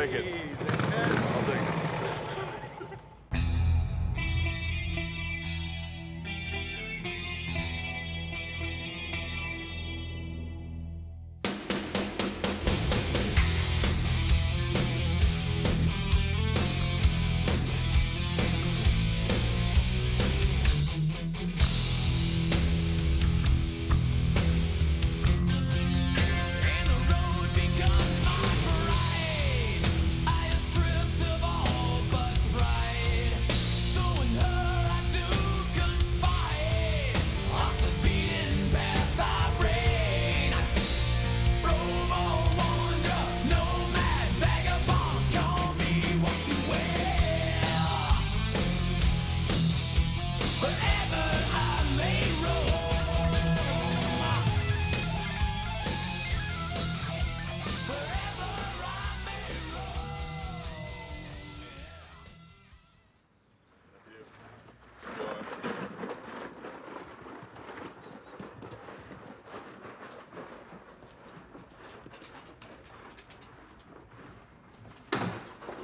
take it. I'll take it.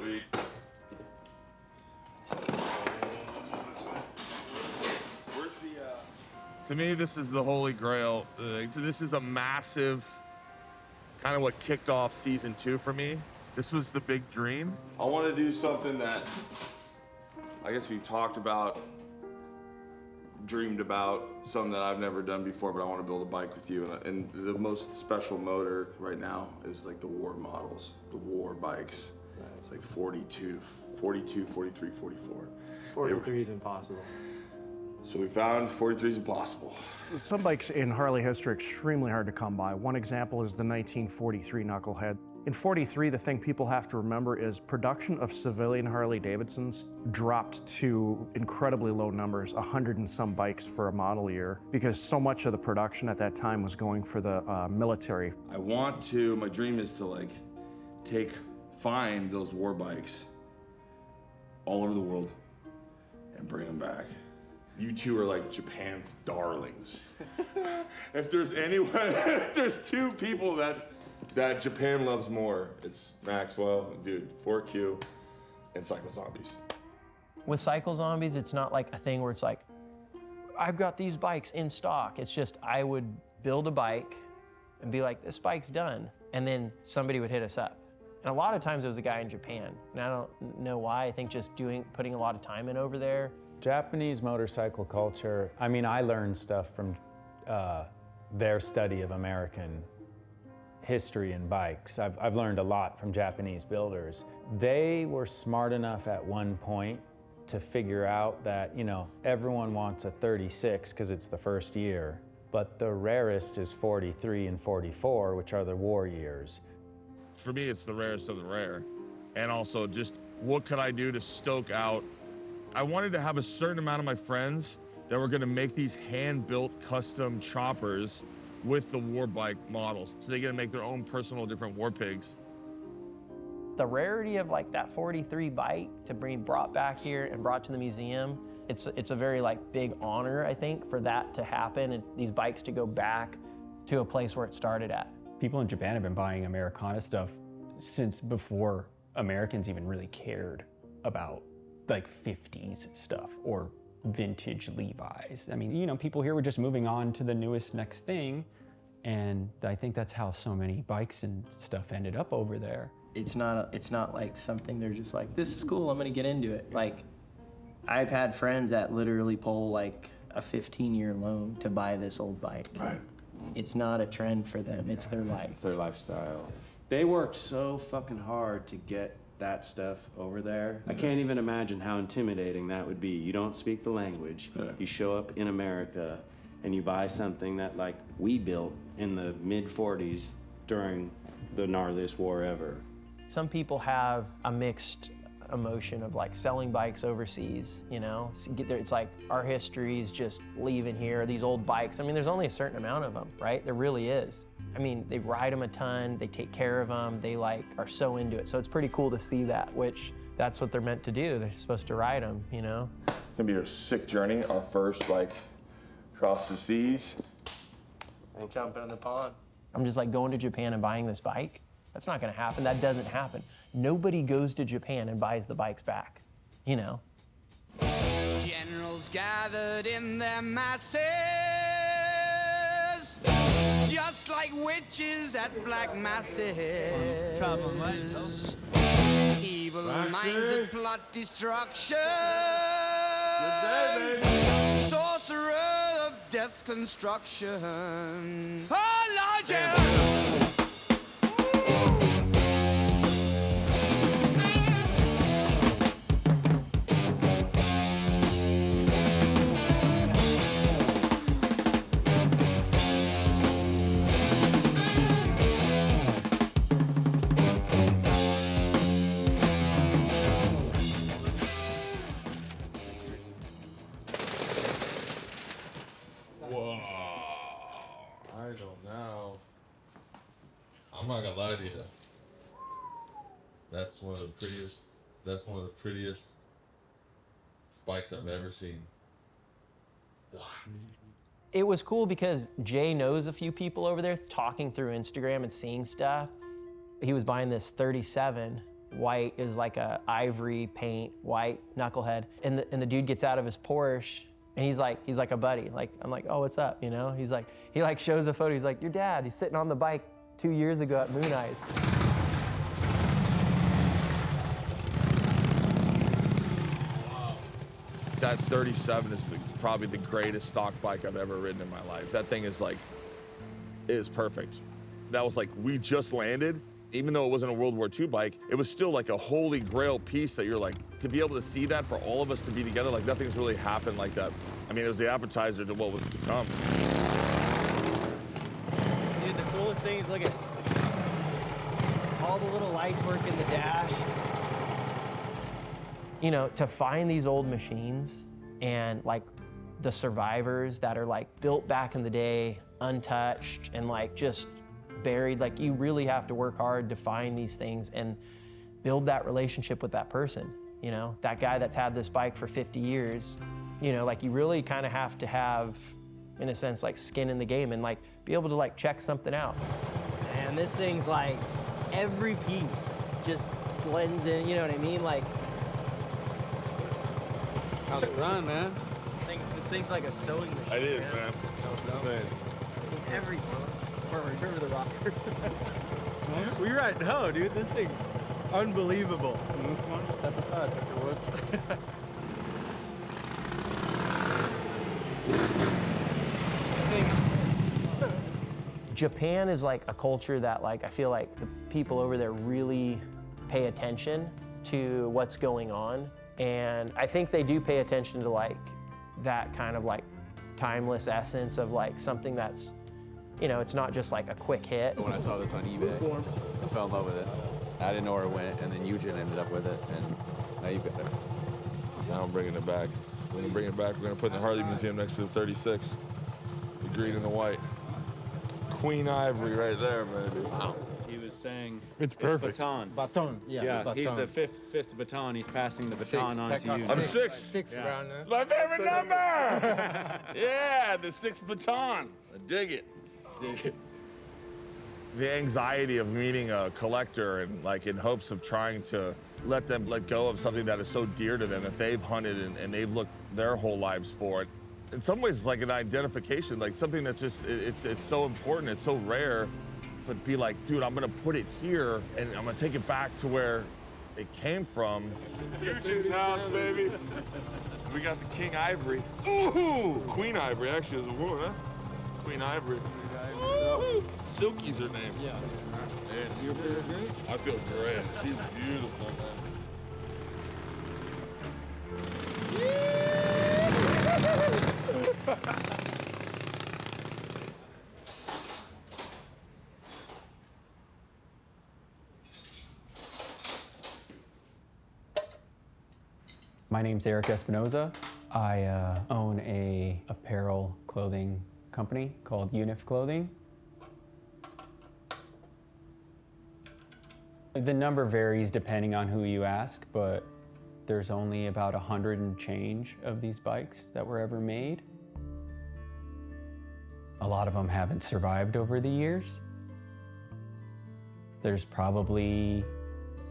Sweet. Where's the, To me, this is the holy grail. This is a massive, kind of what kicked off season 2 for me. This was the big dream. I want to do something that I guess we've talked about, dreamed about, something that I've never done before, but I want to build a bike with you. And the most special motor right now is like the war models, the war bikes. It's like 42, 43, 44. 43 is impossible. So we found 43 is impossible. Some bikes in Harley history are extremely hard to come by. One example is the 1943 Knucklehead. In 43, the thing people have to remember is production of civilian Harley-Davidsons dropped to incredibly low numbers, 100 and some bikes for a model year, because so much of the production at that time was going for the military. My dream is to like find those war bikes all over the world and bring them back. You two are like Japan's darlings. If there's anyone, if there's two people that Japan loves more, it's Maxwell, dude, 4Q, and Cycle Zombies. With Cycle Zombies, it's not like a thing where it's like, I've got these bikes in stock. It's just I would build a bike and be like, this bike's done, and then somebody would hit us up. And a lot of times it was a guy in Japan, and I don't know why. I think just putting a lot of time in over there. Japanese motorcycle culture, I mean, I learned stuff from their study of American history and bikes. I've learned a lot from Japanese builders. They were smart enough at one point to figure out that, you know, everyone wants a 36 because it's the first year, but the rarest is 43 and 44, which are the war years. For me, it's the rarest of the rare. And also just what could I do to stoke out? I wanted to have a certain amount of my friends that were gonna make these hand-built custom choppers with the war bike models. So they get to make their own personal different war pigs. The rarity of like that 43 bike to be brought back here and brought to the museum, it's a very like big honor, I think, for that to happen and these bikes to go back to a place where it started at. People in Japan have been buying Americana stuff since before Americans even really cared about like 50s stuff or vintage Levi's. I mean, you know, people here were just moving on to the newest next thing, and I think that's how so many bikes and stuff ended up over there. It's not like something they're just like, this is cool, I'm gonna get into it. Like, I've had friends that literally pull like a 15-year loan to buy this old bike. Right. It's not a trend for them, it's their life. It's their lifestyle. They worked so fucking hard to get that stuff over there. I can't even imagine how intimidating that would be. You don't speak the language. You show up in America and you buy something that like we built in the mid-40s during the gnarliest war ever. Some people have a mixed emotion of like selling bikes overseas, you know? It's like our history is just leaving here, these old bikes. I mean, there's only a certain amount of them, right? There really is. I mean, they ride them a ton, they take care of them, they like are so into it. So it's pretty cool to see that, which that's what they're meant to do. They're supposed to ride them, you know? It's gonna be a sick journey, our first like cross the seas. And jumping in the pond. I'm just like going to Japan and buying this bike. That's not gonna happen, that doesn't happen. nobody goes to Japan and buys the bikes back, you know? Generals gathered in their masses, just like witches at black masses. Evil minds that plot destruction. Sorcerer of death's construction. Oh, Lord, yeah. I don't know. I'm not gonna lie to you. That's one of the prettiest. That's one of the prettiest bikes I've ever seen. It was cool because Jay knows a few people over there talking through Instagram and seeing stuff. He was buying this 37 white, is like a ivory paint, white knucklehead. And the dude gets out of his Porsche and he's like a buddy. Like, I'm like, oh, what's up, you know? He's like, he like shows a photo. He's like, your dad, he's sitting on the bike 2 years ago at Moon Eyes. That 37 is probably the greatest stock bike I've ever ridden in my life. That thing is like, it is perfect. That was like, we just landed. Even though it wasn't a World War II bike, it was still like a holy grail piece that you're like, to be able to see that, for all of us to be together, like nothing's really happened like that. I mean, it was the appetizer to what was to come. Dude, the coolest thing is, look at all the little lights work in the dash. You know, to find these old machines and like the survivors that are like built back in the day, untouched and like just buried, like you really have to work hard to find these things and build that relationship with that person. You know, that guy that's had this bike for 50 years, you know, like you really kind of have to have, in a sense, like skin in the game and like be able to like check something out. And this thing's like, every piece just blends in, you know what I mean? Like, how's it run, man? This thing's like a sewing machine. It is, man. Every remember the rockers. We ride, no, dude, this thing's unbelievable. Smooth one? Step aside, Dr. Wood. Japan is like a culture that like, I feel like the people over there really pay attention to what's going on. And I think they do pay attention to like that kind of like timeless essence of like something that's, you know, it's not just like a quick hit. When I saw this on eBay, I fell in love with it. I didn't know where it went, and then Eugene ended up with it, and now you've got it. Now I'm bringing it back. We're gonna bring it back. We're gonna put it in the Harley Museum next to the 36. The green and the white. Queen ivory right there, baby. Wow. He was saying It's perfect. baton. Baton, yeah. Baton. He's the fifth baton. He's passing the baton on to you. I'm six. Six around there. It's my favorite number! Yeah, the 6th baton. I dig it. The anxiety of meeting a collector and like in hopes of trying to let them let go of something that is so dear to them that they've hunted and they've looked their whole lives for it. In some ways, it's like an identification, like something that's just, it's so important, it's so rare, but be like, dude, I'm gonna put it here and I'm gonna take it back to where it came from. Eugene's house, baby. We got the King Ivory. Ooh, Queen Ivory, actually, is a woman, huh? Queen Ivory. Woo! Silky's her name. Yeah. Man, You feel great? I feel great. She's beautiful, man. My name's Eric Espinoza. I own a apparel clothing company called Unif Clothing. The number varies depending on who you ask, but there's only about 100 and change of these bikes that were ever made. A lot of them haven't survived over the years. There's probably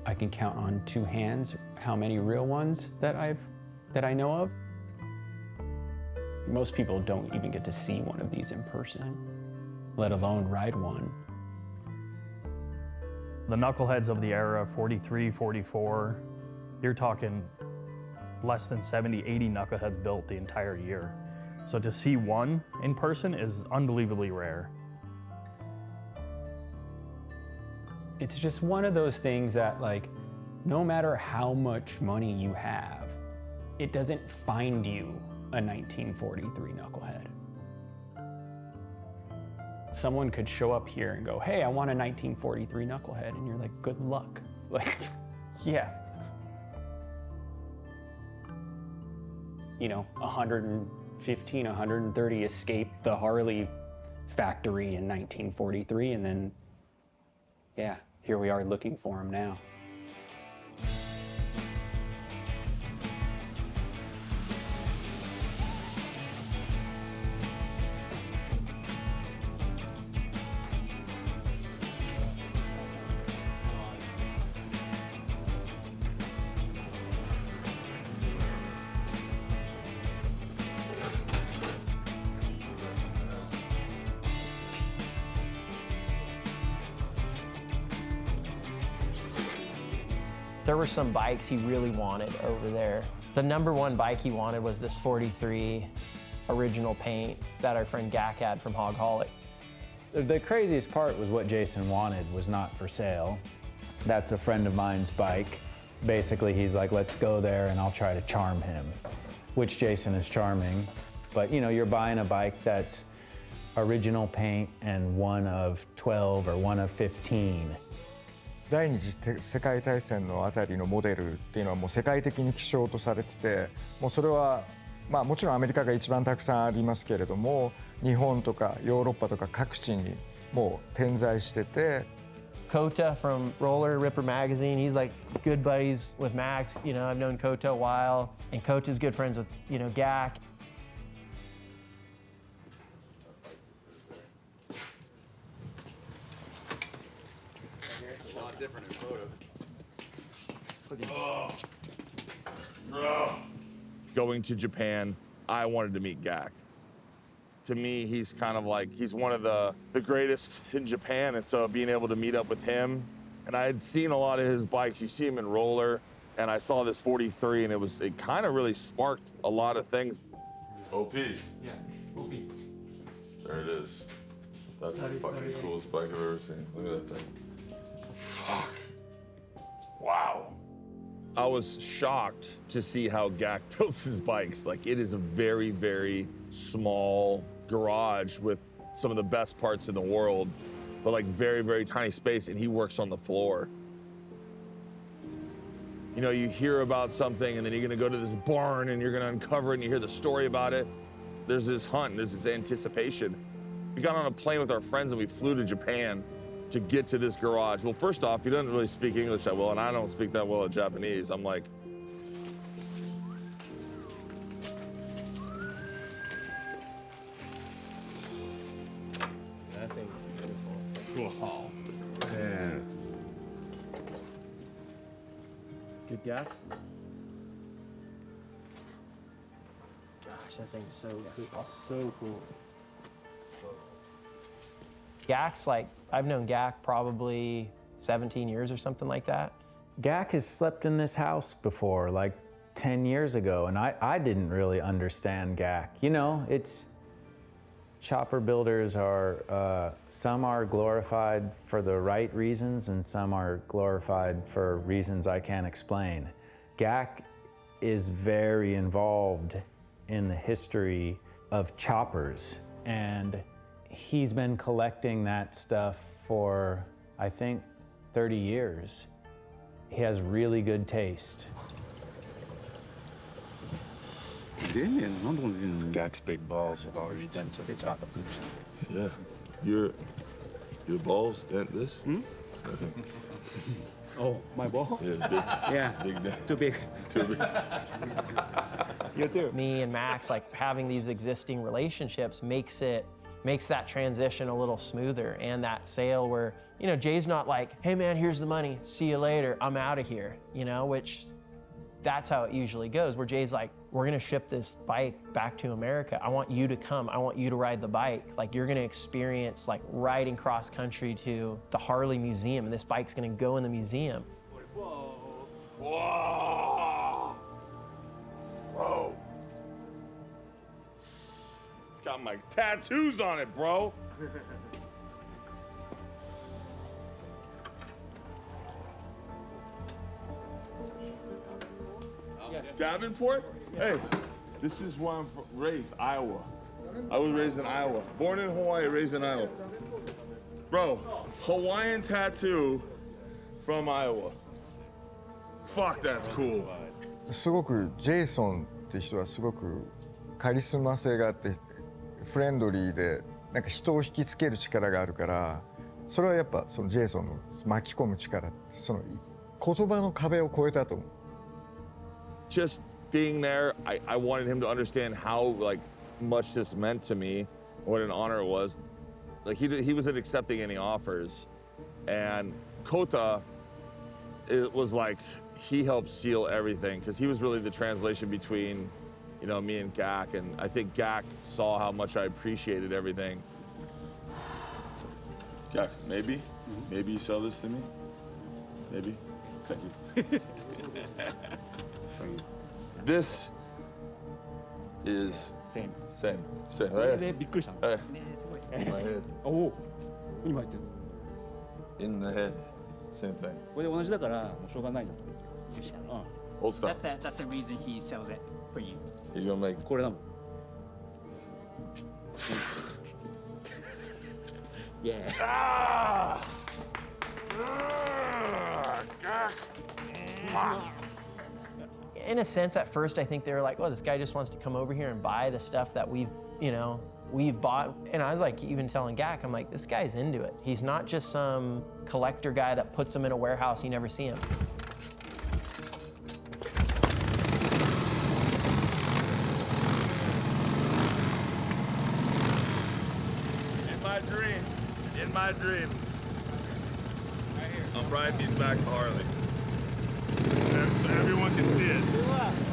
I can count on two hands how many real ones that I know of. Most people don't even get to see one of these in person, let alone ride one. The knuckleheads of the era, 43, 44, you're talking less than 70, 80 knuckleheads built the entire year. So to see one in person is unbelievably rare. It's just one of those things that, like, no matter how much money you have, it doesn't find you a 1943 knucklehead. Someone could show up here and go, hey, I want a 1943 knucklehead, and you're like, good luck. Like, yeah. You know, 115, 130 escaped the Harley factory in 1943, and then, yeah, here we are looking for them now. There were some bikes he really wanted over there. The #1 bike he wanted was this 43 original paint that our friend Gak had from Hogholic. The craziest part was what Jason wanted was not for sale. That's a friend of mine's bike. Basically, he's like, let's go there and I'll try to charm him, which Jason is charming. But you know, you're buying a bike that's original paint and one of 12 or one of 15. 第二次世界大戦のあたりのモデルっていうのはもう世界的に希少とされてて、もうそれはまあもちろんアメリカが一番たくさんありますけれども、日本とかヨーロッパとか各地にもう点在してて。Kota from Roller Ripper magazine, he's like good buddies with Max. You know, I've known Kota a while, and Kota's good friends with, you know, Gak. Different in photo. Going to Japan, I wanted to meet Gak. To me, he's kind of like, he's one of the greatest in Japan, and so being able to meet up with him, and I had seen a lot of his bikes. You see him in Roller, and I saw this 43, and it kind of really sparked a lot of things. OP. Yeah, OP. There it is. That's the fucking coolest bike I've ever seen. Look at that thing. Fuck. Wow. I was shocked to see how Gak builds his bikes. Like, it is a very, very small garage with some of the best parts in the world, but like very, very tiny space, and he works on the floor. You know, you hear about something and then you're gonna go to this barn and you're gonna uncover it and you hear the story about it. There's this hunt, there's this anticipation. We got on a plane with our friends and we flew to Japan to get to this garage. Well, first off, he doesn't really speak English that well, and I don't speak that well at Japanese. I'm like, That thing's beautiful. oh, Man. Good guess? Gosh, that thing's so cool. So cool. Gak's like, I've known Gak probably 17 years or something like that. Gak has slept in this house before, like 10 years ago, and I didn't really understand Gak. You know, it's, chopper builders are, some are glorified for the right reasons and some are glorified for reasons I can't explain. Gak is very involved in the history of choppers, and he's been collecting that stuff for, I think, 30 years. He has really good taste. Gak's big balls have already done to the top of it. Yeah. Your balls dent this? Hmm? Oh, my ball? Yeah, big. Yeah. Big dent. Too big. Too big. You too. Me and Max, like having these existing relationships makes it makes that transition a little smoother, and that sale where, you know, Jay's not like, hey man, here's the money, see you later, I'm out of here, you know, which that's how it usually goes, where Jay's like, we're gonna ship this bike back to America. I want you to come, I want you to ride the bike. Like, you're gonna experience like riding cross country to the Harley Museum, and this bike's gonna go in the museum. Whoa. Whoa. Bro. It's got my tattoos on it, bro. Davenport? Hey, this is where I'm raised, Iowa. I was raised in Iowa. Born in Hawaii, raised in Iowa. Bro, Hawaiian tattoo from Iowa. Fuck, that's cool. すごくジェイソンって人はすごくカリスマ性があってフレンドリーでなんか人を引きつける力があるからそれはやっぱそのジェイソンの巻き込む力その言葉の壁を越えたと思う。Just being there, I wanted him to understand how like much this meant to me, what an honor it was. Like he wasn't accepting any offers, and Kota, it was like he helped seal everything because he was really the translation between, you know, me and Gak, and I think Gak saw how much I appreciated everything. Gak, maybe you sell this to me, maybe. Thank you. This is same, right? Hey. In my head. Oh, in the head, same thing. Old stuff. That's the reason he sells it for you. He's gonna make. Yeah. Ah! In a sense, at first, I think they were like, oh, this guy just wants to come over here and buy the stuff that we've bought. And I was like, even telling Gak, I'm like, this guy's into it. He's not just some collector guy that puts them in a warehouse, you never see him. In my dreams, right here. I'm riding these back to Harley. So everyone can see it.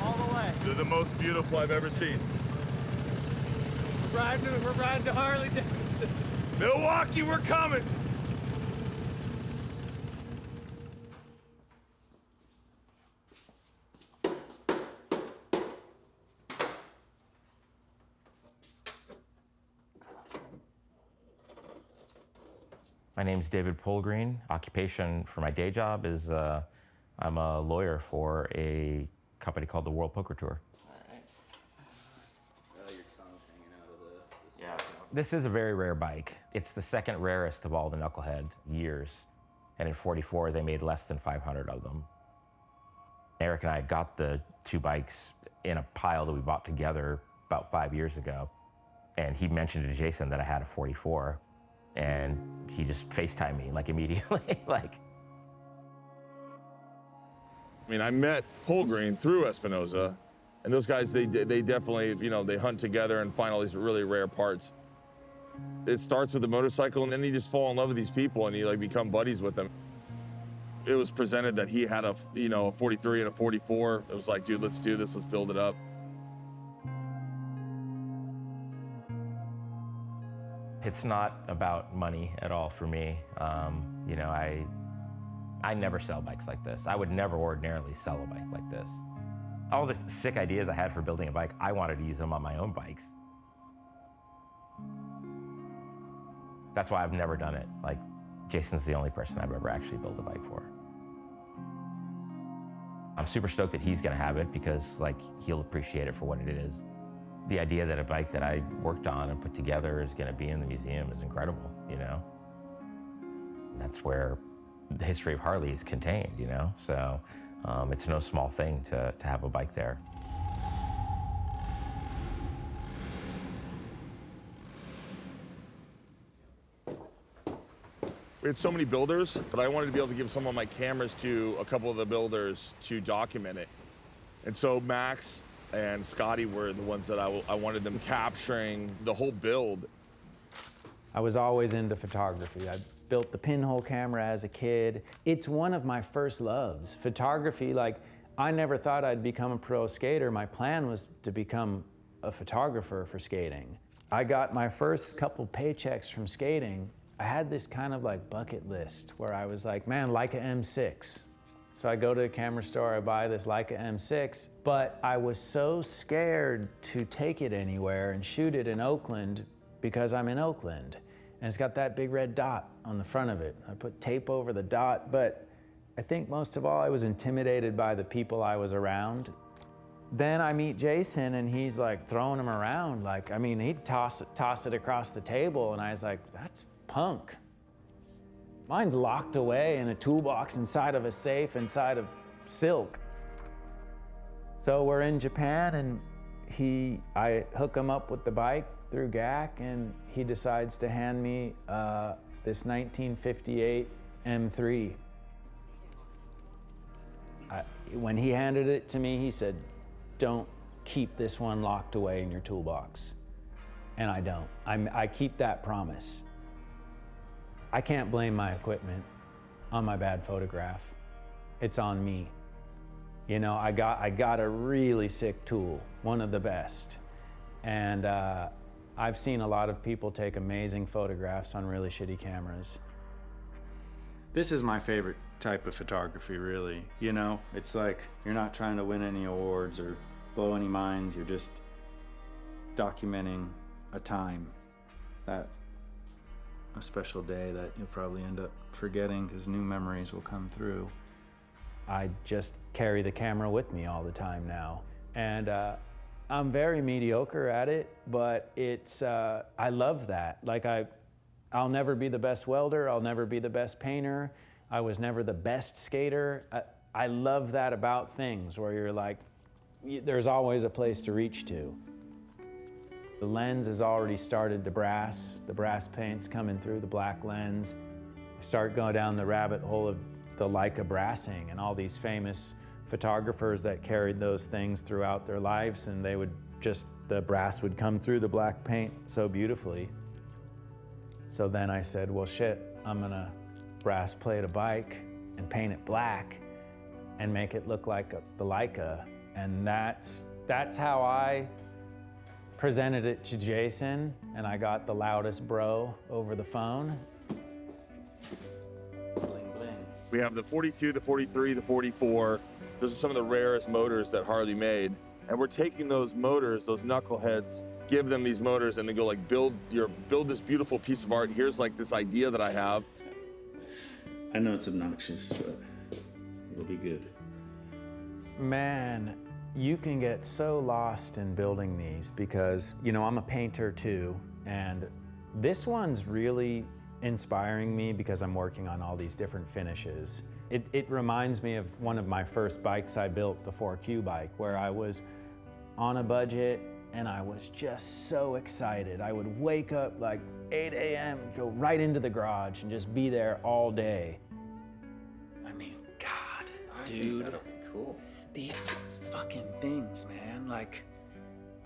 All the way. They're the most beautiful I've ever seen. We're riding to Harley Davidson. Milwaukee, we're coming. My name's David Polgreen. Occupation for my day job is I'm a lawyer for a company called the World Poker Tour. This is a very rare bike. It's the second rarest of all the knucklehead years. And in '44, they made less than 500 of them. Eric and I got the two bikes in a pile that we bought together about 5 years ago. And he mentioned to Jason that I had a 44. And he just FaceTimed me like immediately, like. I mean, I met Polgreen through Espinosa, and those guys, they definitely, you know, they hunt together and find all these really rare parts. It starts with a motorcycle, and then you just fall in love with these people, and you like become buddies with them. It was presented that he had a 43 and a 44. It was like, dude, let's do this, let's build it up. It's not about money at all for me. You know, I never sell bikes like this. I would never ordinarily sell a bike like this. All the sick ideas I had for building a bike, I wanted to use them on my own bikes. That's why I've never done it. Like, Jason's the only person I've ever actually built a bike for. I'm super stoked that he's gonna have it because, like, he'll appreciate it for what it is. The idea that a bike that I worked on and put together is gonna be in the museum is incredible, you know? That's where the history of Harley is contained, you know? So it's no small thing to have a bike there. We had so many builders, but I wanted to be able to give some of my cameras to a couple of the builders to document it. And so Max and Scotty were the ones that I wanted them capturing the whole build. I was always into photography. I built the pinhole camera as a kid. It's one of my first loves. Photography, like, I never thought I'd become a pro skater. My plan was to become a photographer for skating. I got my first couple paychecks from skating. I had this kind of like bucket list where I was like, man, Leica M6. So I go to a camera store, I buy this Leica M6, but I was so scared to take it anywhere and shoot it in Oakland because I'm in Oakland. And it's got that big red dot on the front of it. I put tape over the dot, but I think most of all I was intimidated by the people I was around. Then I meet Jason and he's like throwing them around. Like, I mean, he'd toss it across the table and I was like, that's punk. Mine's locked away in a toolbox inside of a safe inside of silk. So we're in Japan and I hook him up with the bike through GAC and he decides to hand me this 1958 M3. When he handed it to me, he said, don't keep this one locked away in your toolbox. And I don't. I keep that promise. I can't blame my equipment on my bad photograph. It's on me. You know, I got a really sick tool, one of the best. And I've seen a lot of people take amazing photographs on really shitty cameras. This is my favorite type of photography, really. You know, it's like you're not trying to win any awards or blow any minds, you're just documenting a time, a special day that you'll probably end up forgetting because new memories will come through. I just carry the camera with me all the time now. And I'm very mediocre at it, but it's, I love that. Like I'll never be the best welder, I'll never be the best painter, I was never the best skater. I love that about things where you're like, there's always a place to reach to. The lens has already started to brass. The brass paint's coming through the black lens. I start going down the rabbit hole of the Leica brassing and all these famous photographers that carried those things throughout their lives, and they would just, the brass would come through the black paint so beautifully. So then I said, well, shit, I'm gonna brass plate a bike and paint it black and make it look like the Leica. And that's how I presented it to Jason, and I got the loudest bro over the phone. Bling, bling. We have the 42, the 43, the 44. Those are some of the rarest motors that Harley made. And we're taking those motors, those knuckleheads, give them these motors and then go like, build this beautiful piece of art. Here's like this idea that I have. I know it's obnoxious, but it'll be good. Man, you can get so lost in building these because, you know, I'm a painter too, and this one's really inspiring me because I'm working on all these different finishes. It reminds me of one of my first bikes I built, the 4Q bike, where I was on a budget and I was just so excited. I would wake up like 8 a.m., go right into the garage and just be there all day. I mean, God, dude. That'll be cool. These fucking things, man, like,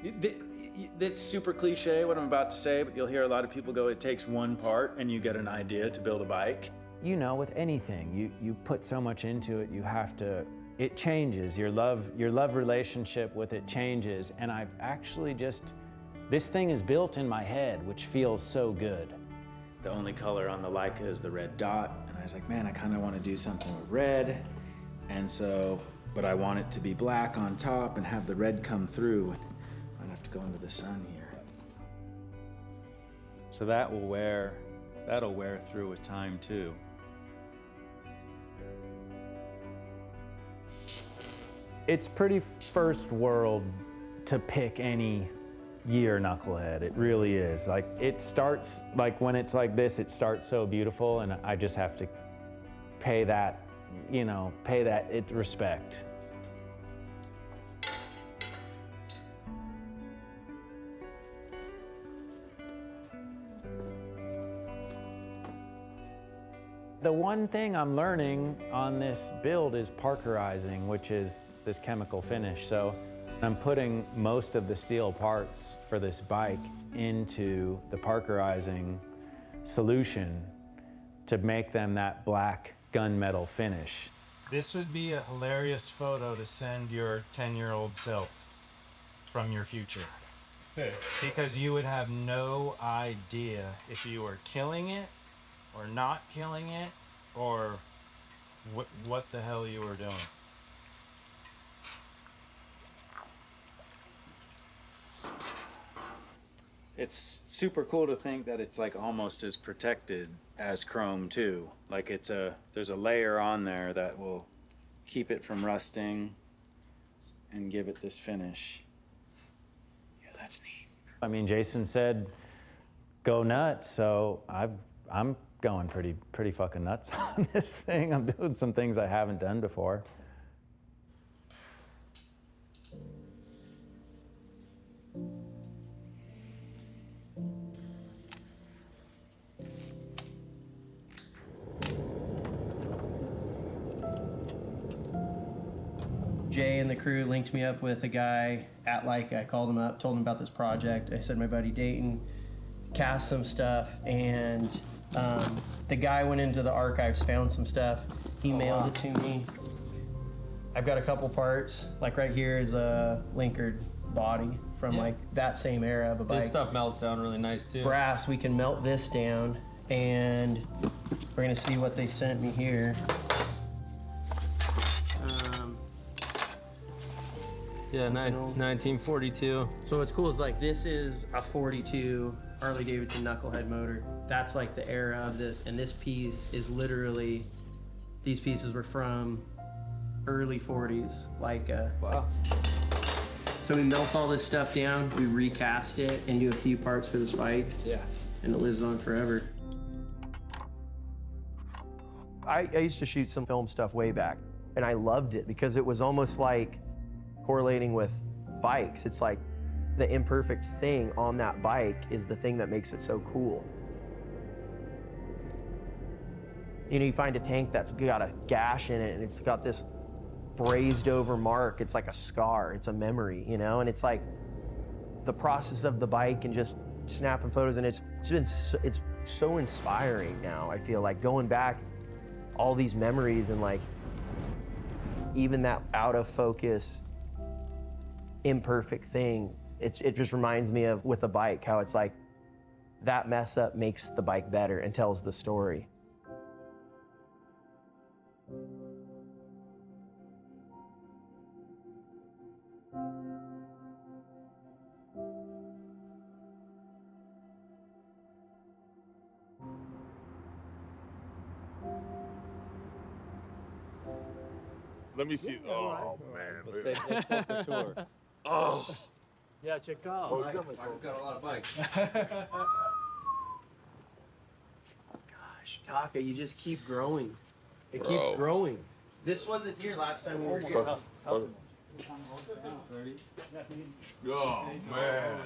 it's super cliche what I'm about to say, but you'll hear a lot of people go, it takes one part and you get an idea to build a bike. You know, with anything, you put so much into it, you have to, it changes, your love relationship with it changes, and I've actually just, this thing is built in my head, which feels so good. The only color on the Leica is the red dot, and I was like, man, I kind of want to do something with red, and so, but I want it to be black on top and have the red come through. I'd have to go into the sun here. So that'll wear through with time too. It's pretty first world to pick any year knucklehead. It really is. Like, it starts, like when it's like this, it starts so beautiful, and I just have to pay that, you know, respect. The one thing I'm learning on this build is parkerizing, which is this chemical finish. So I'm putting most of the steel parts for this bike into the parkerizing solution to make them that black gunmetal finish. This would be a hilarious photo to send your 10-year-old self from your future. Because you would have no idea if you were killing it or not killing it or what the hell you were doing. It's super cool to think that it's like almost as protected as chrome too. Like there's a layer on there that will keep it from rusting and give it this finish. Yeah, that's neat. I mean, Jason said, go nuts, so I'm going pretty fucking nuts on this thing. I'm doing some things I haven't done before. Jay and the crew linked me up with a guy at Leica. I called him up, told him about this project. I said my buddy Dayton cast some stuff, and the guy went into the archives, found some stuff. He mailed it to me. I've got a couple parts. Like right here is a linkered body from like that same era of a bike. This stuff melts down really nice too. Brass, we can melt this down, and we're gonna see what they sent me here. Yeah, 1942. So what's cool is like this is a 42 Harley Davidson knucklehead motor. That's like the era of this, and this piece is literally, these pieces were from early 40s, Leica. Wow. So we melt all this stuff down, we recast it, and do a few parts for this bike. Yeah. And it lives on forever. I used to shoot some film stuff way back, and I loved it because it was almost like correlating with bikes. It's like the imperfect thing on that bike is the thing that makes it so cool. You know, you find a tank that's got a gash in it and it's got this brazed over mark. It's like a scar, it's a memory, you know? And it's like the process of the bike and just snapping photos, and it's so inspiring now. I feel like going back all these memories and like even that out of focus imperfect thing, it just reminds me of with a bike how it's like that mess up makes the bike better and tells the story. Let me see. Oh man. Let's take the tour. Oh. Yeah, check out. Oh, I've got a lot of bikes. Gosh, Taka, you just keep growing. It keeps growing. This wasn't here last time we were here. Oh man.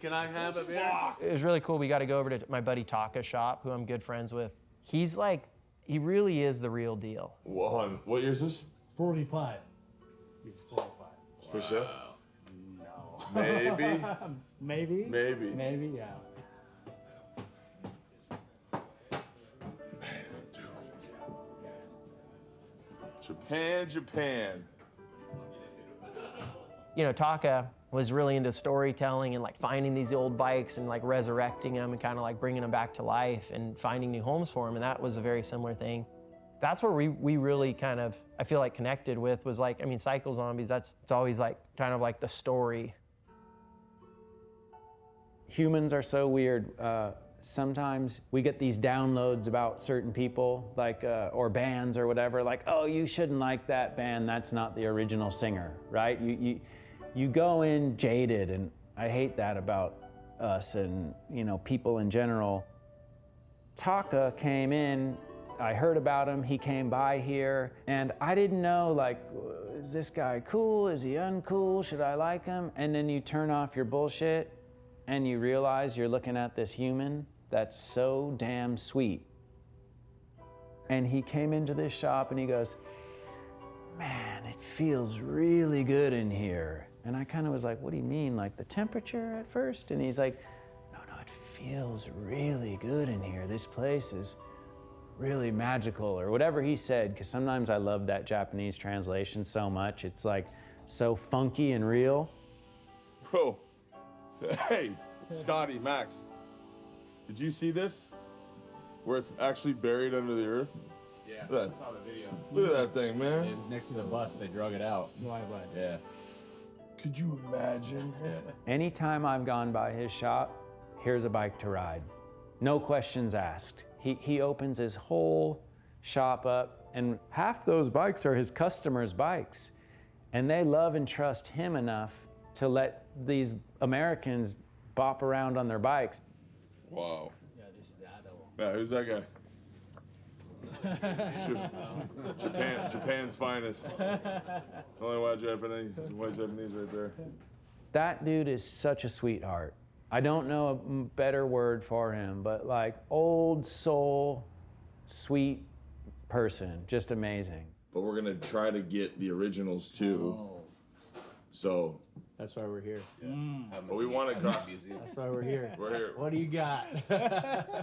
Can I have a beer? It was really cool. We got to go over to my buddy Taka's shop, who I'm good friends with. He's like, he really is the real deal. What year is this? 45. He's 45. It's for sale? No. Maybe. Maybe? Maybe. Maybe, yeah. Japan. You know, Taka was really into storytelling and like finding these old bikes and like resurrecting them and kind of like bringing them back to life and finding new homes for them. And that was a very similar thing. That's where we really kind of, I feel like, connected with was like, I mean, Cycle Zombies, it's always like kind of like the story. Humans are so weird. Sometimes we get these downloads about certain people, like, or bands or whatever, like, oh, you shouldn't like that band, that's not the original singer, right? You go in jaded, and I hate that about us and, you know, people in general. Taka came in, I heard about him, he came by here, and I didn't know, like, is this guy cool? Is he uncool? Should I like him? And then you turn off your bullshit and you realize you're looking at this human that's so damn sweet. And he came into this shop and he goes, man, it feels really good in here. And I kind of was like, what do you mean, like the temperature at first? And he's like, no, it feels really good in here. This place is really magical, or whatever he said, because sometimes I love that Japanese translation so much. It's like so funky and real. Bro, hey, Scotty, Max, did you see this? Where it's actually buried under the earth? Yeah, Look at I saw the video. Look at that thing, man. It was next to the bus. They drug it out. Yeah. Could you imagine? Yeah. Anytime I've gone by his shop, here's a bike to ride. No questions asked. He opens his whole shop up, and half those bikes are his customers' bikes. And they love and trust him enough to let these Americans bop around on their bikes. Wow. Yeah, who's that guy? Japan's finest. Only white Japanese right there. That dude is such a sweetheart. I don't know a better word for him, but like old soul, sweet person, just amazing. But we're gonna try to get the originals too. So That's why we're here. but we want to come. That's why we're here. We're here. What do you got?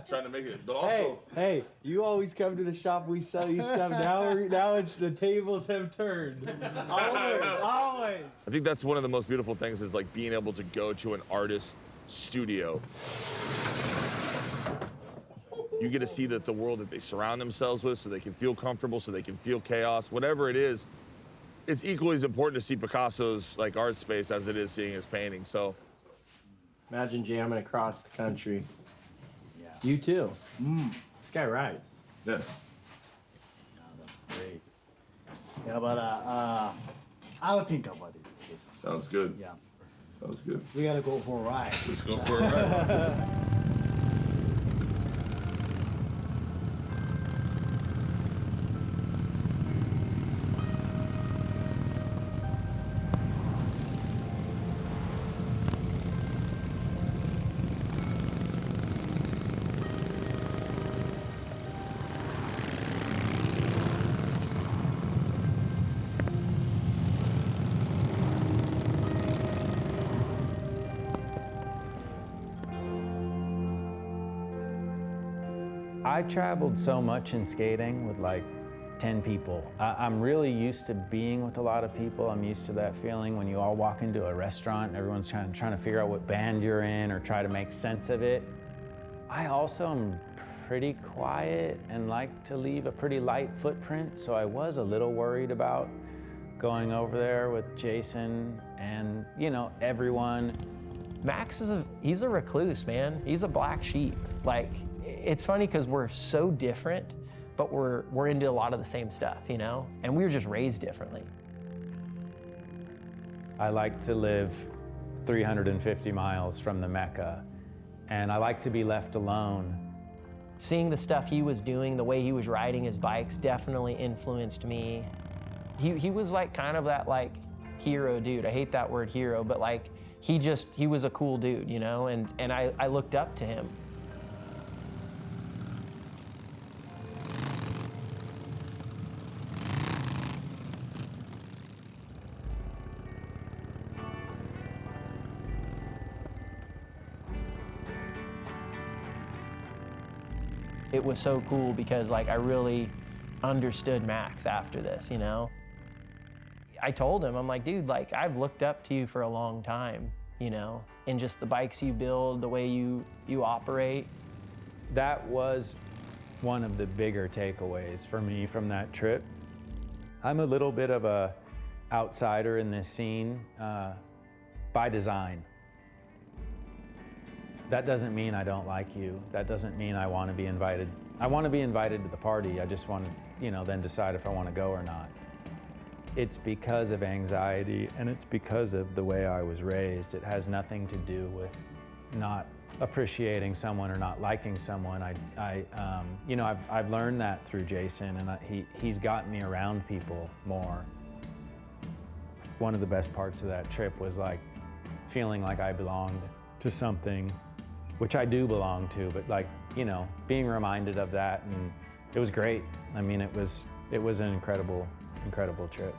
Trying to make it, but also Hey, you always come to the shop, we sell you stuff. Now it's the tables have turned. Always. I think that's one of the most beautiful things is like being able to go to an artist's studio. You get to see that the world that they surround themselves with so they can feel comfortable, so they can feel chaos, whatever it is. It's equally as important to see Picasso's like art space as it is seeing his painting. So Imagine jamming across the country. Yeah. You too. This guy rides. Yeah. That's great. Yeah, but I'll think about it, Jason. Sounds good. Yeah. Sounds good. We gotta go for a ride. Let's go for a ride. I traveled so much in skating with like 10 people. I'm really used to being with a lot of people. I'm used to that feeling when you all walk into a restaurant and everyone's trying to figure out what band you're in or try to make sense of it. I also am pretty quiet and like to leave a pretty light footprint, so I was a little worried about going over there with Jason and, you know, everyone. Max he's a recluse, man. He's a black sheep. Like, it's funny because we're so different, but we're into a lot of the same stuff, you know? And we were just raised differently. I like to live 350 miles from the Mecca, and I like to be left alone. Seeing the stuff he was doing, the way he was riding his bikes definitely influenced me. He was like kind of that like hero dude. I hate that word hero, but like he was a cool dude, you know? And I looked up to him. It was so cool because like I really understood Max after this, you know? I told him, I'm like, dude, like I've looked up to you for a long time, you know? And just the bikes you build, the way you operate. That was one of the bigger takeaways for me from that trip. I'm a little bit of a outsider in this scene by design. That doesn't mean I don't like you. That doesn't mean I want to be invited. I want to be invited to the party. I just want to, you know, then decide if I want to go or not. It's because of anxiety and it's because of the way I was raised. It has nothing to do with not appreciating someone or not liking someone. You know, I've learned that through Jason, and he's gotten me around people more. One of the best parts of that trip was like feeling like I belonged to something, which I do belong to, but like, you know, being reminded of that, and it was great. I mean, it was an incredible trip.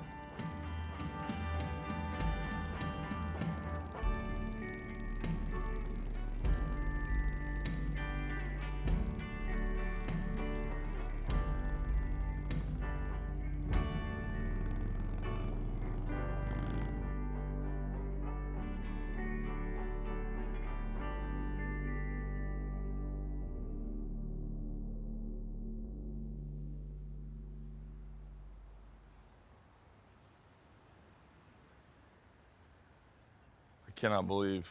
cannot believe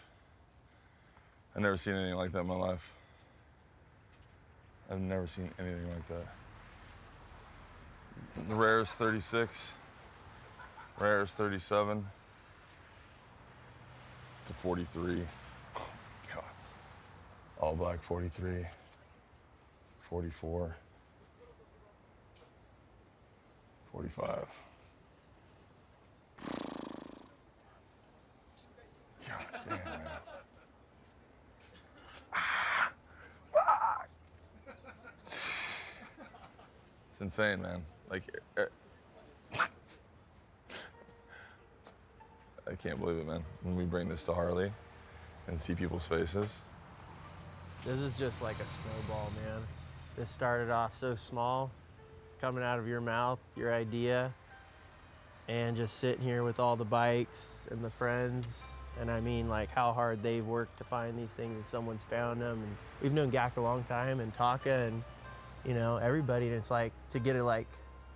I've never seen anything like that in my life. I've never seen anything like that. The rare is 36, rare is 37 to 43. Oh my God. All black 43, 44, 45. God damn, man. It's insane, man. Like, I can't believe it, man. When we bring this to Harley and see people's faces. This is just like a snowball, man. This started off so small, coming out of your mouth, your idea, and just sitting here with all the bikes and the friends. And I mean, like, how hard they've worked to find these things, and someone's found them. And we've known Gak a long time, and Taka, and, you know, everybody. And it's like, to get to, like,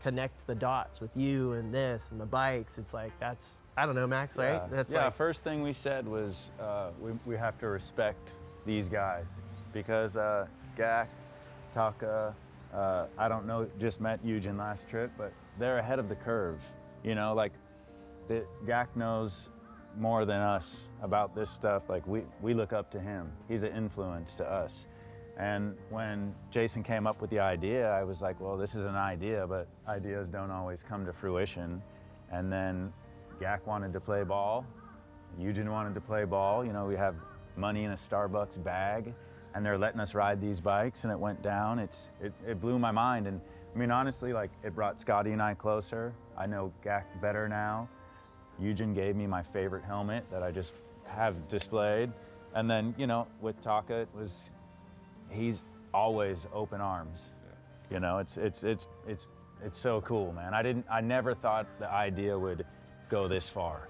connect the dots with you and this and the bikes, it's like, that's, I don't know, Max, right? Yeah. That's yeah, like, first thing we said was we have to respect these guys because Gak, Taka, I don't know, just met Eugen last trip, but they're ahead of the curve. You know, like, Gak knows more than us about this stuff. Like, we look up to him. He's an influence to us. And when Jason came up with the idea, I was like, well, this is an idea, but ideas don't always come to fruition. And then Gak wanted to play ball. Eugen wanted to play ball. You know, we have money in a Starbucks bag, and they're letting us ride these bikes, and it went down. It blew my mind. And I mean, honestly, like, it brought Scotty and I closer. I know Gak better now. Eugen gave me my favorite helmet that I just have displayed. And then, you know, with Taka, it was, he's always open arms. You know, it's so cool, man. I never thought the idea would go this far.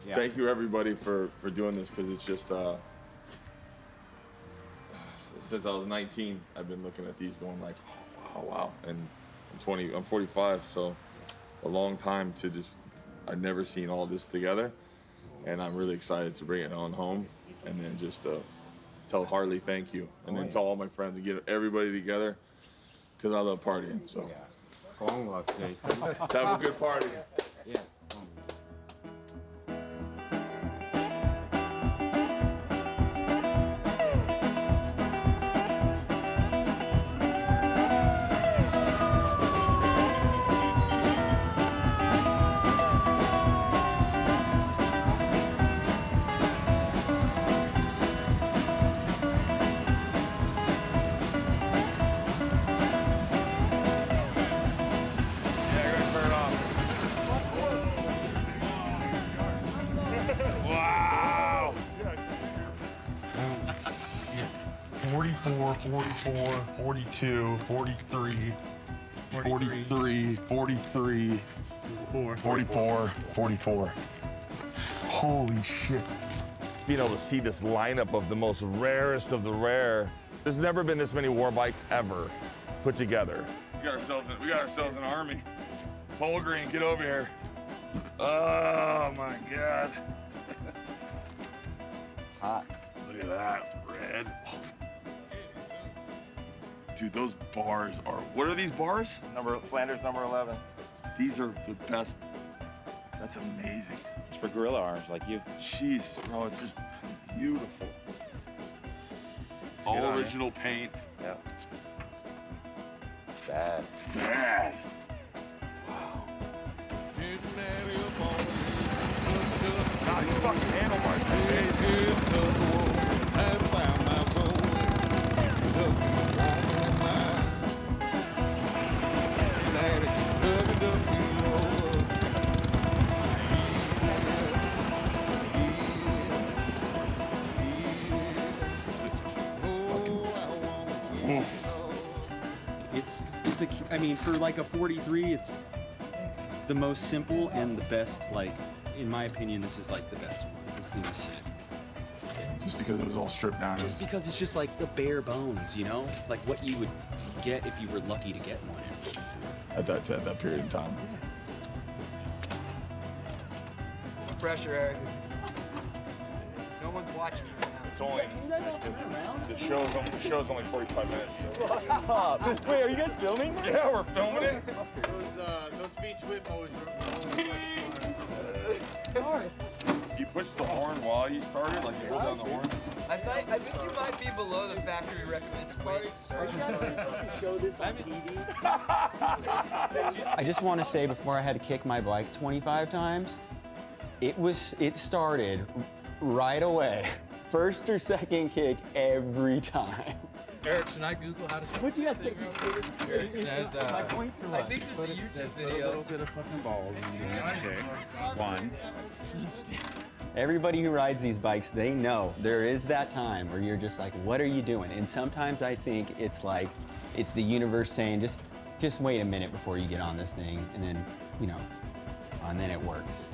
Yeah. Thank you, everybody, for doing this, because it's just, since I was 19, I've been looking at these going like, oh, wow. And I'm 45, so a long time to just, I've never seen all this together. And I'm really excited to bring it on home and then just tell Harley thank you. And then tell all my friends and get everybody together, because I love partying, so. Let's have a good party. Yeah. Wow! 44, 44, 42, 43, 43, 43, 44, 44. Holy shit. Being able to see this lineup of the most rarest of the rare. There's never been this many war bikes ever put together. We got ourselves an army. Pole Green, get over here. Oh my God. It's hot. Look at that, red. Dude, those bars are, what are these bars? Flanders number 11. These are the best. That's amazing. It's for gorilla arms like you. Jesus, bro, it's just beautiful. All original paint. Yeah. Bad. Bad. Nah, these fucking handlebars are amazing. I mean, for like a 43, it's the most simple and the best, like, in my opinion, this is like the best one. This thing is sick. Just because it was all stripped down. Just because it's just like the bare bones, you know? Like what you would get if you were lucky to get one. At that period in time. Pressure, Eric. one's watching you now. It's only the show's only 45 minutes. So. Wait, are you guys filming? Yeah, we're filming it. Those beach whippos Sorry. You push the horn while you started, like you hold down the horn. I think you might be below the factory recommended weight. Are you guys gonna show this on TV? I just want to say before I had to kick my bike 25 times, it started right away. First or second kick every time. Eric, should I Google how to start? What do you guys think? It says, my points are I what? think there's a YouTube Put a video. little bit of fucking balls into each kick. One. Everybody who rides these bikes, they know there is that time where you're just like, what are you doing? And sometimes I think it's like, it's the universe saying, just wait a minute before you get on this thing, and then, you know, and then it works.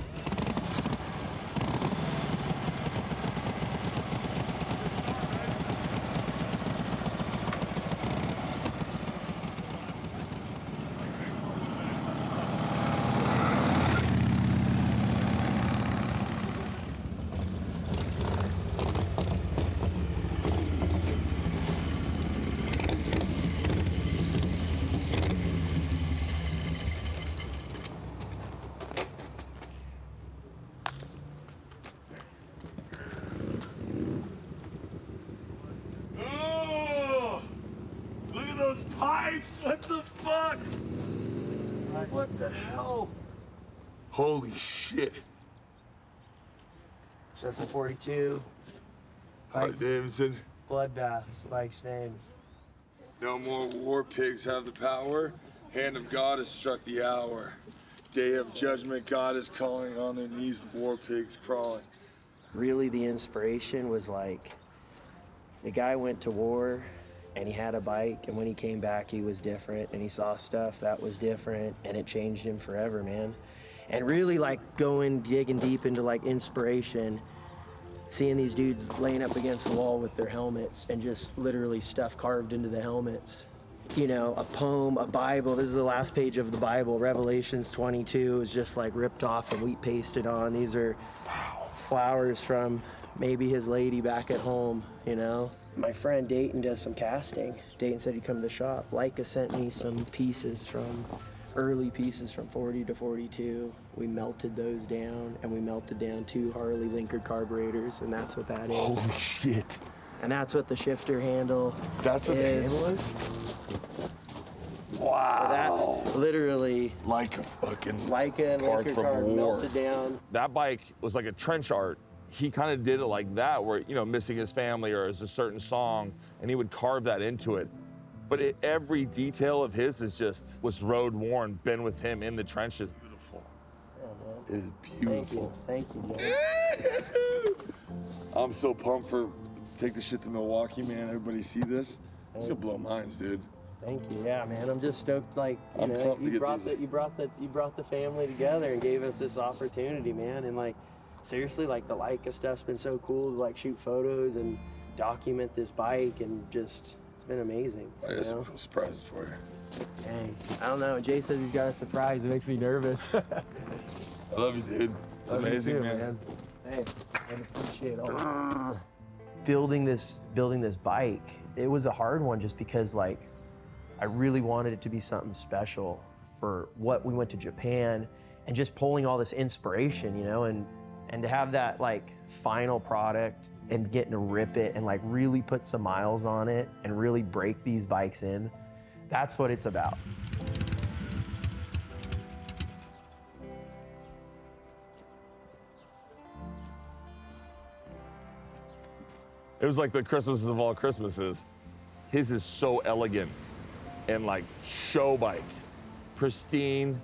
Oh, look at those pipes! What the fuck? What the hell? Holy shit! Central 42. Hi, Davidson. Bloodbaths, Mike's name. No more war pigs have the power. Hand of God has struck the hour. Day of judgment, God is calling. On their knees, the war pigs crawling. Really, the inspiration was like, the guy went to war and he had a bike, and when he came back, he was different, and he saw stuff that was different, and it changed him forever, man. And really, like, digging deep into like inspiration, seeing these dudes laying up against the wall with their helmets and just literally stuff carved into the helmets. You know, a poem, a Bible. This is the last page of the Bible. Revelations 22 is just like ripped off and wheat pasted on. These are flowers from maybe his lady back at home, you know? My friend Dayton does some casting. Dayton said he'd come to the shop. Leica sent me some early pieces from 40 to 42. We melted those down, and we melted down 2 Harley linker carburetors, and that's what that is. Holy shit. And that's what the shifter handle That's what the is. handle is? So Wow. that's literally Like a fucking Leica and parts linker from carb war. melted down. That bike was like a trench art. He kind of did it like that, where, you know, missing his family or it's a certain song, and he would carve that into it. But every detail of his was road worn, been with him in the trenches. Beautiful. Yeah, It is beautiful. Thank you, Joe. I'm so pumped for take the shit to Milwaukee, man. Everybody see this? It's gonna blow minds, dude. Thank you. Yeah, man. I'm just stoked. Like, you I'm know, pumped to you get brought these. you brought the family together and gave us this opportunity, man. And like, seriously, like the Leica stuff's been so cool to like shoot photos and document this bike, and just it's been amazing. I got some cool surprises for you. Dang. I don't know. Jay says he's got a surprise. It makes me nervous. I love you, dude. It's Love you amazing, too, man. Hey, I appreciate all. Building this bike, it was a hard one just because like I really wanted it to be something special for what we went to Japan, and just pulling all this inspiration, you know, and to have that like final product and getting to rip it and like really put some miles on it and really break these bikes in. That's what it's about. It was like the Christmas of all Christmases. His is so elegant and like show bike, pristine.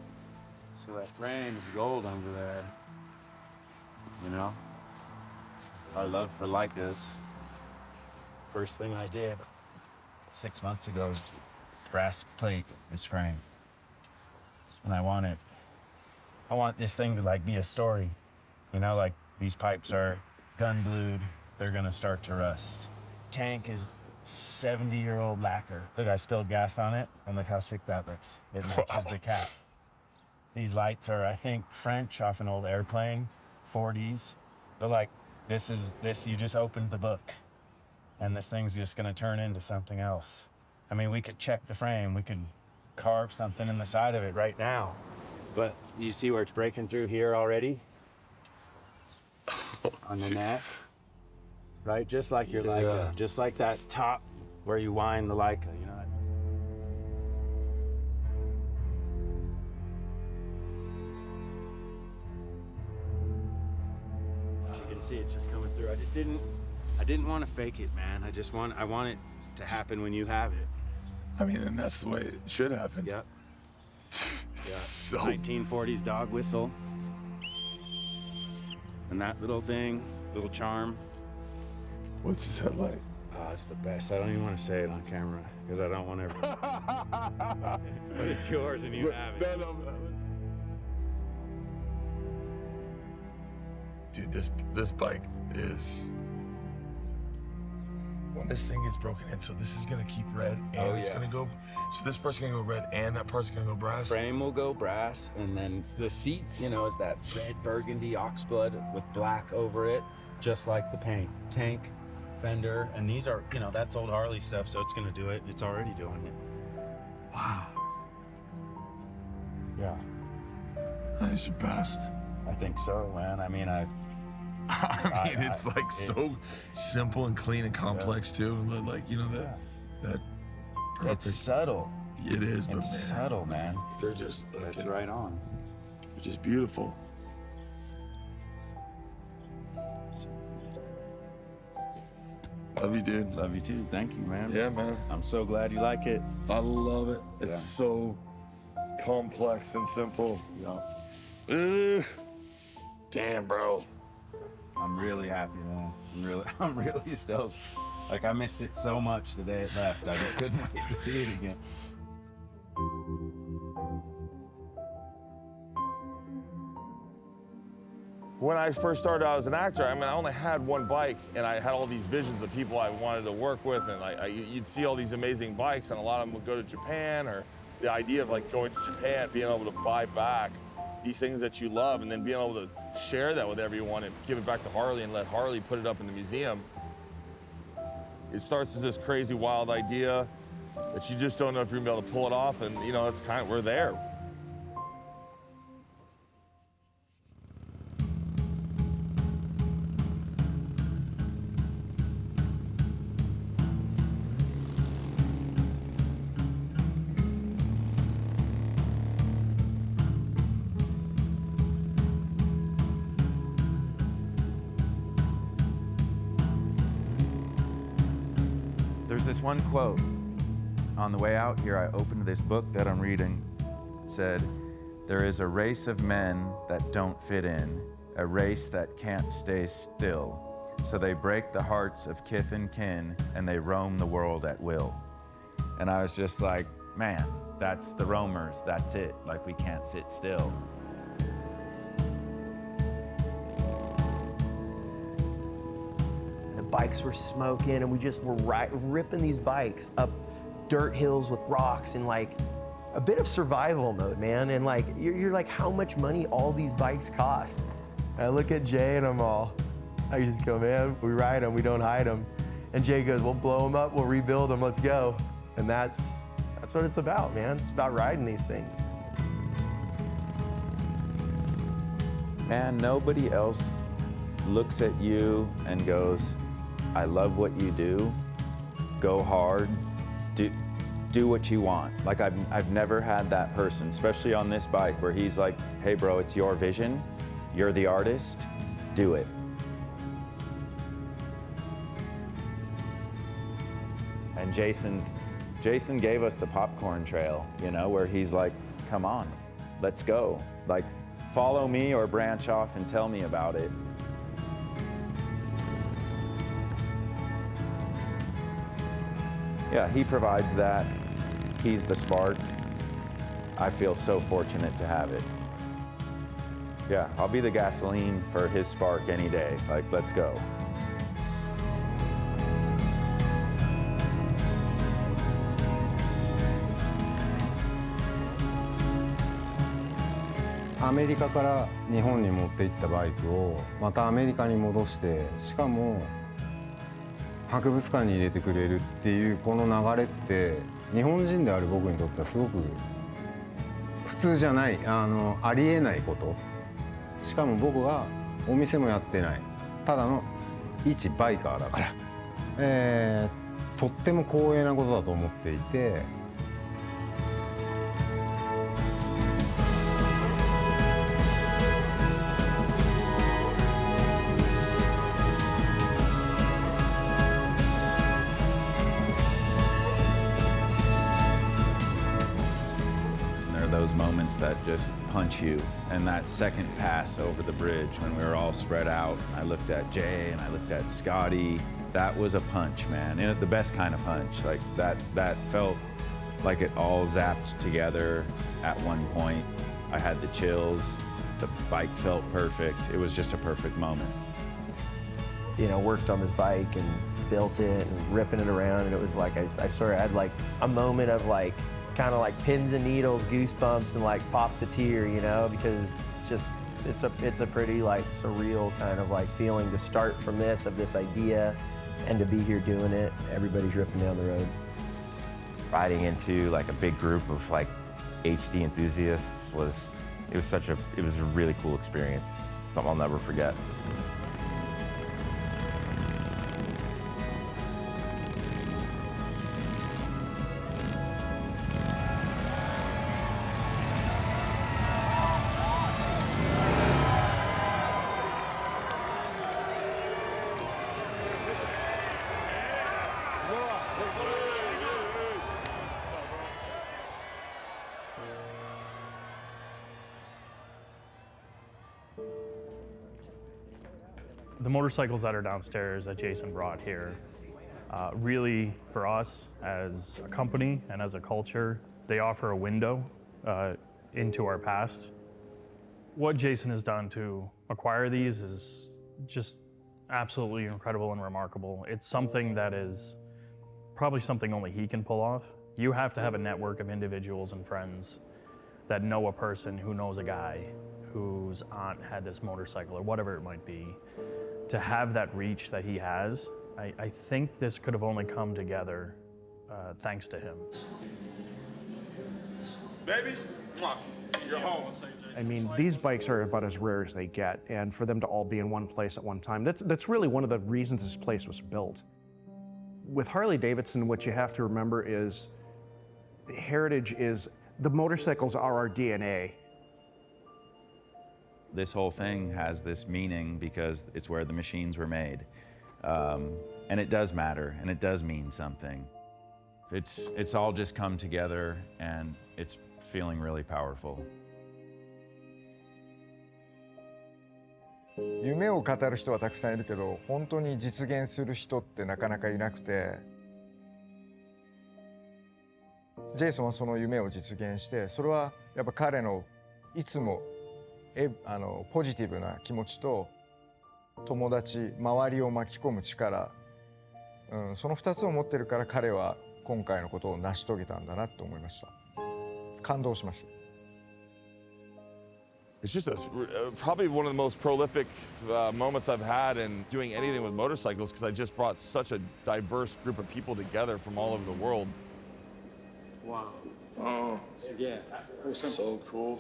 So that frame's gold under there. You know? Our love for Leicas. First thing I did 6 months ago was brass plate this frame. And I want this thing to like be a story. You know, like these pipes are gun glued, they're gonna start to rust. Tank is 70-year-old lacquer. Look, I spilled gas on it, and look how sick that looks. It matches the cap. These lights are, I think, French off an old airplane, 40s. But like, You just opened the book, and this thing's just gonna turn into something else. I mean, we could check the frame, we could carve something in the side of it right now, but you see where it's breaking through here already? On the neck, right? Just like your Leica, just like that top where you wind the Leica, you know? You can see it just coming through. I didn't want to fake it, man. I want it to happen when you have it. I mean, and that's the way it should happen. Yep. Yeah. So 1940s dog whistle. And that little thing, little charm. What's his headlight? Oh, it's the best. I don't even want to say it on camera because I don't want everyone. But it's yours and you have it. No. Dude, this bike is. When this thing gets broken in, so this is gonna keep red and it's gonna go. So this part's gonna go red and that part's gonna go brass. Frame will go brass, and then the seat, you know, is that red burgundy oxblood with black over it, just like the paint. Tank, fender, and these are, you know, that's old Harley stuff, so it's gonna do it. It's already doing it. Wow. Yeah. That's your best. I think so, man. I mean, it's like so simple and clean and complex too. But like, you know, that perfect. It's subtle. It is, but it's man, subtle, man. They're just That's right on. Which is beautiful. Love you, dude. Love you too. Thank you, man. Yeah, man. I'm so glad you like it. I love it. It's so complex and simple. Yeah. Damn, bro. I'm really happy, man. I'm really stoked. Like, I missed it so much the day it left. I just couldn't wait to see it again. When I first started out as an actor, I mean, I only had one bike, and I had all these visions of people I wanted to work with, and you'd see all these amazing bikes, and a lot of them would go to Japan, or the idea of like going to Japan, being able to buy back these things that you love, and then being able to share that with everyone and give it back to Harley and let Harley put it up in the museum. It starts as this crazy, wild idea that you just don't know if you're gonna be able to pull it off, and you know, it's kind of, we're there. There's this one quote. On the way out here, I opened this book that I'm reading. It said, "There is a race of men that don't fit in, a race that can't stay still. So they break the hearts of kith and kin, and they roam the world at will." And I was just like, man, that's the roamers, that's it. Like, we can't sit still. Bikes were smoking, and we just were ripping these bikes up dirt hills with rocks in like a bit of survival mode, man. And like, you're like, how much money all these bikes cost? And I look at Jay and I just go, man, we ride them, we don't hide them. And Jay goes, we'll blow them up, we'll rebuild them, let's go. And that's what it's about, man. It's about riding these things. Man, nobody else looks at you and goes, I love what you do, go hard, do what you want. Like, I've never had that person, especially on this bike, where he's like, hey bro, it's your vision, you're the artist, do it. And Jason gave us the popcorn trail, you know, where he's like, come on, let's go. Like, follow me or branch off and tell me about it. Yeah, he provides that. He's the spark. I feel so fortunate to have it. Yeah, I'll be the gasoline for his spark any day. Like, let's go. アメリカから日本に持って行ったバイクをまたアメリカに戻して、しかも博物館に入れてくれるっていうこの流れって日本人である僕にとってはすごく普通じゃない、ありえないこと。しかも僕はお店もやってない、ただの一バイカーだから、とっても光栄なことだと思っていて。Those moments that just punch you. And that second pass over the bridge when we were all spread out, I looked at Jay and I looked at Scotty. That was a punch, man. And the best kind of punch. Like that felt like it all zapped together at one point. I had the chills. The bike felt perfect. It was just a perfect moment. You know, worked on this bike and built it and ripping it around, and it was like I sort of had like a moment of like kind of like pins and needles, goosebumps, and like popped a tear, you know, because it's a pretty like surreal kind of like feeling to start from this idea and to be here doing it. Everybody's ripping down the road. Riding into like a big group of like HD enthusiasts was a really cool experience. Something I'll never forget. The motorcycles that are downstairs that Jason brought here, really for us as a company and as a culture, they offer a window into our past. What Jason has done to acquire these is just absolutely incredible and remarkable. It's something that is probably something only he can pull off. You have to have a network of individuals and friends that know a person who knows a guy whose aunt had this motorcycle or whatever it might be. To have that reach that he has, I think this could have only come together thanks to him. Baby, you're home. I mean, these bikes are about as rare as they get, and for them to all be in one place at one time, that's really one of the reasons this place was built. With Harley-Davidson, what you have to remember is heritage is, the motorcycles are our DNA. This whole thing has this meaning because it's where the machines were made. And it does matter, and it does mean something. It's all just come together, and it's feeling really powerful. 夢を語る人はたくさんいるけど、本当に実現する人ってなかなかいなくて、ジェイソンはその夢を実現して、それはやっぱ彼のいつもポジティブな気持ちと友達、周りを巻き込む力、その2つを持ってるから彼は今回のことを成し遂げたんだなと思いました。感動しました。It's just probably one of the most prolific moments I've had in doing anything with motorcycles, because I just brought such a diverse group of people together from all over the world. Wow. Oh, Yeah. so cool.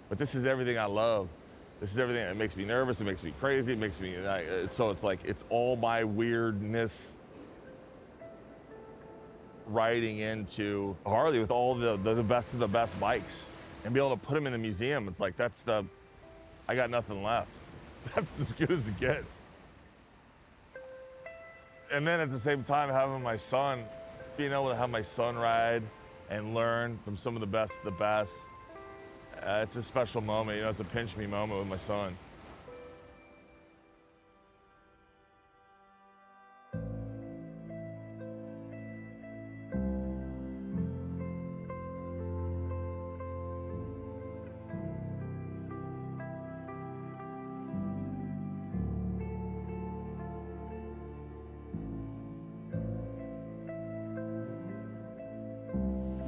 But this is everything I love. This is everything that makes me nervous, it makes me crazy, it makes me, so it's like, it's all my weirdness riding into Harley with all the best of the best bikes and be able to put them in a museum. It's like, I got nothing left. That's as good as it gets. And then at the same time, having my son, being able to have my son ride and learn from some of the best of the best, it's a special moment. You know, it's a pinch me moment with my son.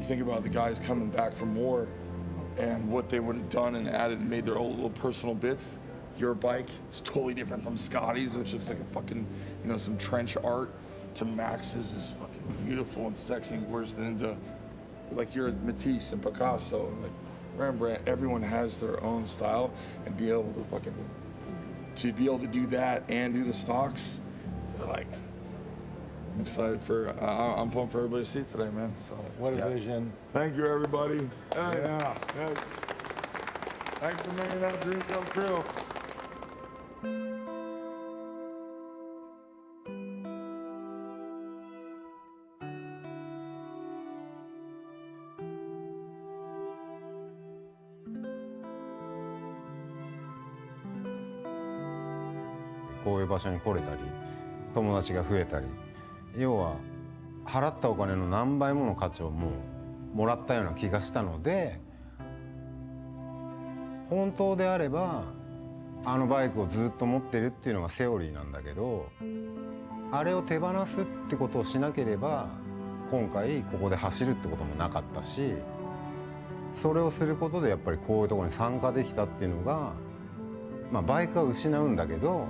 think about the guys coming back from war and what they would have done and added and made their own little personal bits. Your bike is totally different from Scotty's, which looks like a fucking, you know, some trench art, to Max's is fucking beautiful and sexy and gorgeous. And then like you're Matisse and Picasso, like Rembrandt, everyone has their own style, and be able to do that and do the stocks, like, I'm excited for, I'm pumped for everybody to see it today, man. So What a vision. thank you, everybody. Hey, yeah. Thanks for making that dream come true.こういう場所に来れたり、友達が増えたり、要は払ったお金の何倍もの価値をもうもらったような気がしたので、本当であればあのバイクをずっと持ってるっていうのがセオリーなんだけど、あれを手放すってことをしなければ今回ここで走るってこともなかったし、それをすることでやっぱりこういうところに参加できたっていうのが、まあバイクは失うんだけど